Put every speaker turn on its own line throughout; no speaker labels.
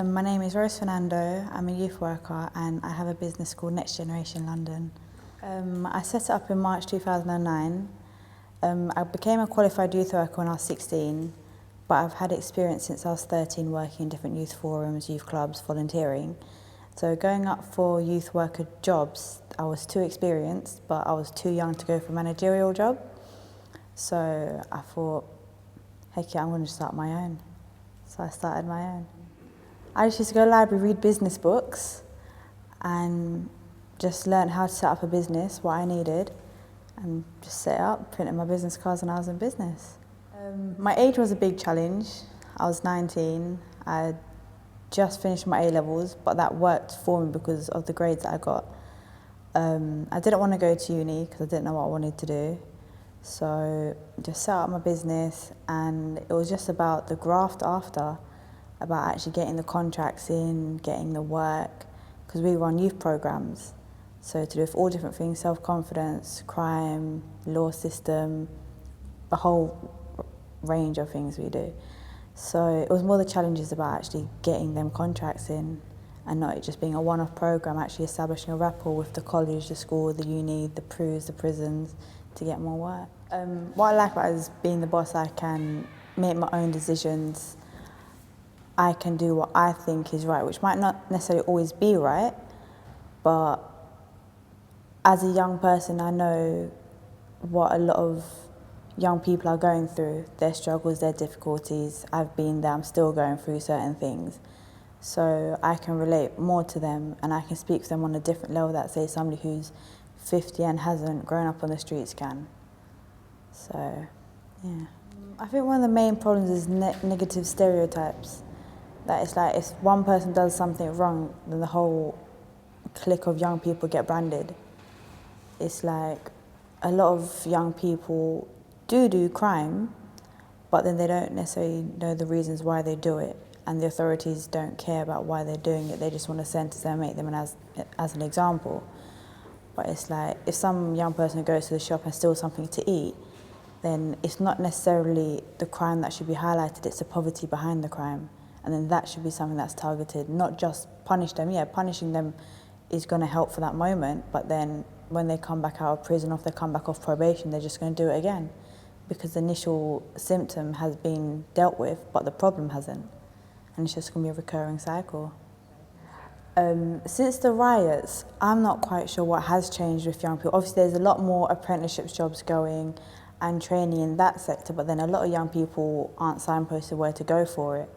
My name is FERNANDO. I'm a youth worker and I have a business called Next Generation London. I set it up in March 2009. I became a qualified youth worker when I was 16, but I've had experience since I was 13 working in different youth forums, youth clubs, volunteering. So going up for youth worker jobs, I was too experienced, but I was too young to go for a managerial job. So I thought, heck yeah, I'm going to start my own. So I started my own. I just used to go to the library, read business books, and just learn how to set up a business, what I needed, and just set it up, printed my business cards when I was in business. My age was a big challenge. I was 19. I just finished my A-levels, but that worked for me because of the grades that I got. I didn't want to go to uni because I didn't know what I wanted to do. So just set up my business, and it was just about the graft after, about actually getting the contracts in, getting the work, because we run youth programs. So to do with all different things, self-confidence, crime, law system, a whole range of things we do. So it was more the challenges about actually getting them contracts in and not it just being a one-off program, actually establishing a rapport with the college, the school, the uni, the PRUs, the prisons to get more work. What I like about it is being the boss. I can make my own decisions. I can do what I think is right, which might not necessarily always be right, but as a young person, I know what a lot of young people are going through, their struggles, their difficulties. I've been there, I'm still going through certain things. So I can relate more to them, and I can speak to them on a different level that, say, somebody who's 50 and hasn't grown up on the streets can. So, yeah. I think one of the main problems is negative stereotypes. That it's like if one person does something wrong, then the whole clique of young people get branded. It's like a lot of young people do crime, but then they don't necessarily know the reasons why they do it, and the authorities don't care about why they're doing it. They just want to sentence them and make them as an example. But it's like if some young person goes to the shop and steals something to eat, then it's not necessarily the crime that should be highlighted, it's the poverty behind the crime. And then that should be something that's targeted, not just punish them. Yeah, punishing them is going to help for that moment, but then when they come back out of prison or if they come back off probation, they're just going to do it again because the initial symptom has been dealt with, but the problem hasn't. And it's just going to be a recurring cycle. Since the riots, I'm not quite sure what has changed with young people. Obviously, there's a lot more apprenticeship jobs going and training in that sector, but then a lot of young people aren't signposted where to go for it.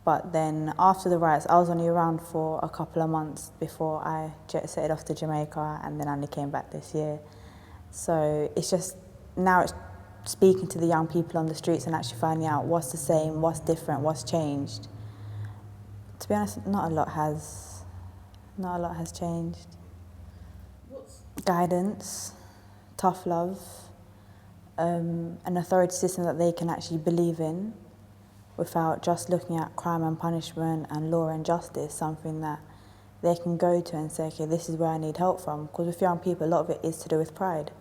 But then after the riots, I was only around for a couple of months before I jet setted off to Jamaica, and then only came back this year. So it's just, now it's speaking to the young people on the streets and actually finding out what's the same, what's different, what's changed. To be honest, not a lot has changed. Guidance, tough love, an authority system that they can actually believe in, without just looking at crime and punishment and law and justice, something that they can go to and say, okay, this is where I need help from. Because with young people, a lot of it is to do with pride.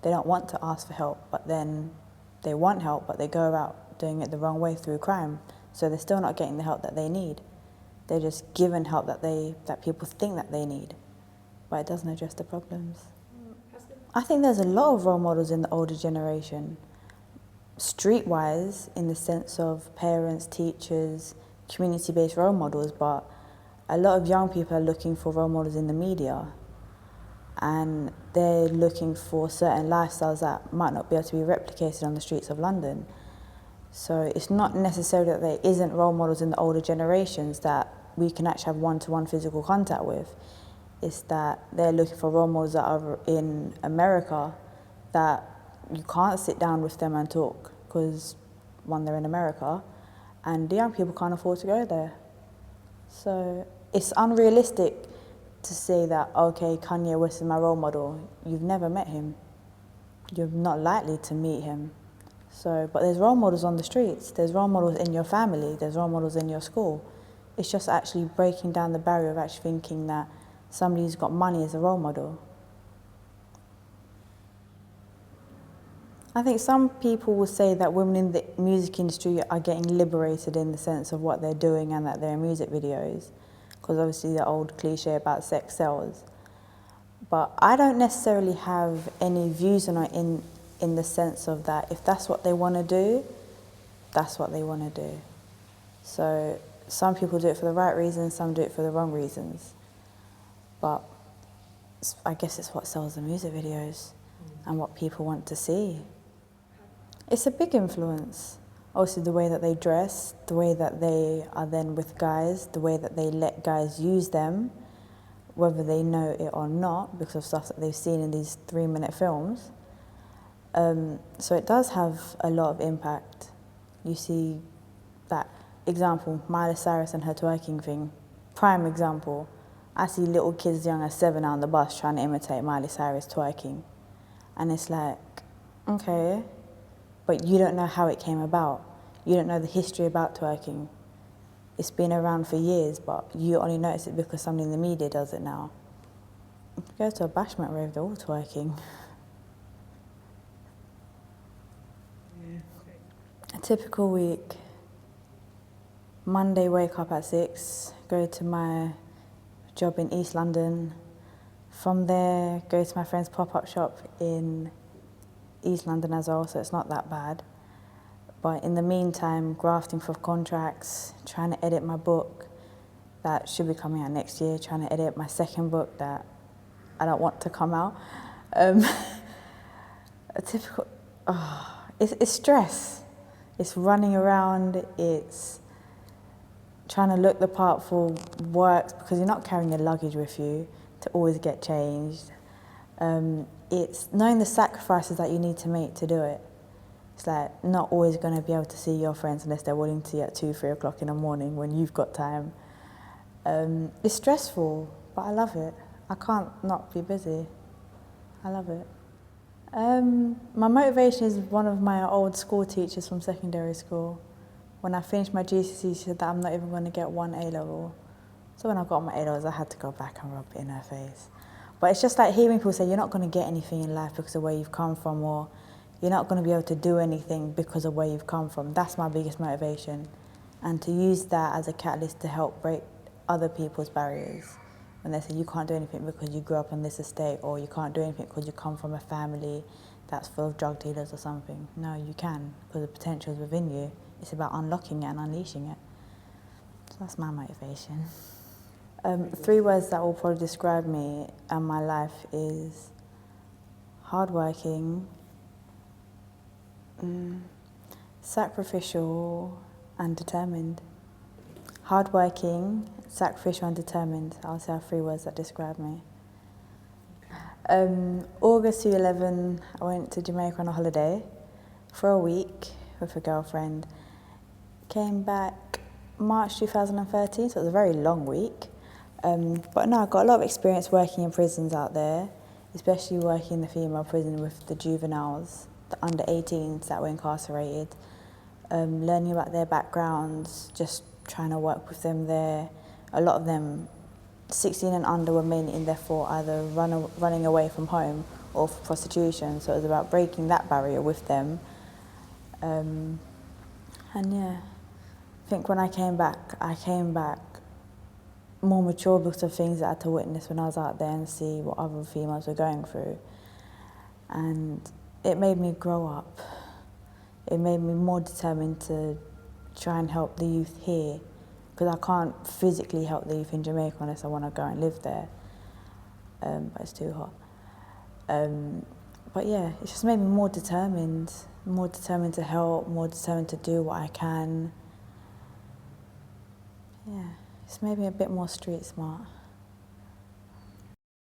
They don't want to ask for help, but then they want help, but they go about doing it the wrong way through crime. So they're still not getting the help that they need. They're just given help that people think that they need, but it doesn't address the problems. I think there's a lot of role models in the older generation. Streetwise, in the sense of parents, teachers, community-based role models, but a lot of young people are looking for role models in the media, and they're looking for certain lifestyles that might not be able to be replicated on the streets of London. So it's not necessarily that there isn't role models in the older generations that we can actually have one-to-one physical contact with. It's that they're looking for role models that are in America that you can't sit down with them and talk because, one, they're in America, and the young people can't afford to go there. So it's unrealistic to say that, okay, Kanye West is my role model. You've never met him. You're not likely to meet him. So, but there's role models on the streets. There's role models in your family. There's role models in your school. It's just actually breaking down the barrier of actually thinking that somebody who's got money is a role model. I think some people will say that women in the music industry are getting liberated in the sense of what they're doing and that they're in music videos, because obviously the old cliche about sex sells. But I don't necessarily have any views on it in the sense of that if that's what they want to do, that's what they want to do. So some people do it for the right reasons, some do it for the wrong reasons. But I guess it's what sells the music videos and what people want to see. It's a big influence. Also the way that they dress, the way that they are then with guys, the way that they let guys use them, whether they know it or not, because of stuff that they've seen in these 3-minute films. So it does have a lot of impact. You see that example, Miley Cyrus and her twerking thing, prime example. I see little kids as young as 7 on the bus trying to imitate Miley Cyrus twerking. And it's like, okay, but you don't know how it came about. You don't know the history about twerking. It's been around for years, but you only notice it because somebody in the media does it now. If you go to a bashment rave, they're all twerking. A typical week. Monday, wake up at 6, go to my job in East London. From there, go to my friend's pop-up shop in East London as well, so it's not that bad. But in the meantime, grafting for contracts, trying to edit my book that should be coming out next year, trying to edit my second book that I don't want to come out. A typical, it's stress. It's running around, it's trying to look the part for work because you're not carrying your luggage with you to always get changed. It's knowing the sacrifices that you need to make to do it. It's like not always going to be able to see your friends unless they're willing to at 2, 3 o'clock in the morning when you've got time. It's stressful, but I love it. I can't not be busy. I love it. My motivation is one of my old school teachers from secondary school. When I finished my GCSE, she said that I'm not even going to get 1 A-level. So when I got my A-levels, I had to go back and rub it in her face. But it's just like hearing people say, you're not going to get anything in life because of where you've come from, or you're not going to be able to do anything because of where you've come from. That's my biggest motivation. And to use that as a catalyst to help break other people's barriers. When they say you can't do anything because you grew up on this estate, or you can't do anything because you come from a family that's full of drug dealers or something. No, you can, because the potential is within you. It's about unlocking it and unleashing it. So that's my motivation. 3 words that will probably describe me and my life is hardworking, sacrificial and determined. Hardworking, sacrificial and determined. I'll say are 3 words that describe me. August 2011, I went to Jamaica on a holiday for a week with a girlfriend. Came back March 2013, so it was a very long week. But no, I got a lot of experience working in prisons out there, especially working in the female prison with the juveniles, the under 18s that were incarcerated, learning about their backgrounds, just trying to work with them there. A lot of them, 16 and under, were mainly in there for either running away from home or for prostitution, so it was about breaking that barrier with them. And yeah, I think when I came back more mature because of things that I had to witness when I was out there and see what other females were going through. And it made me grow up. It made me more determined to try and help the youth here, because I can't physically help the youth in Jamaica unless I want to go and live there. But it's too hot. But yeah, it just made me more determined to help, more determined to do what I can. Yeah, it's made me a bit more street smart.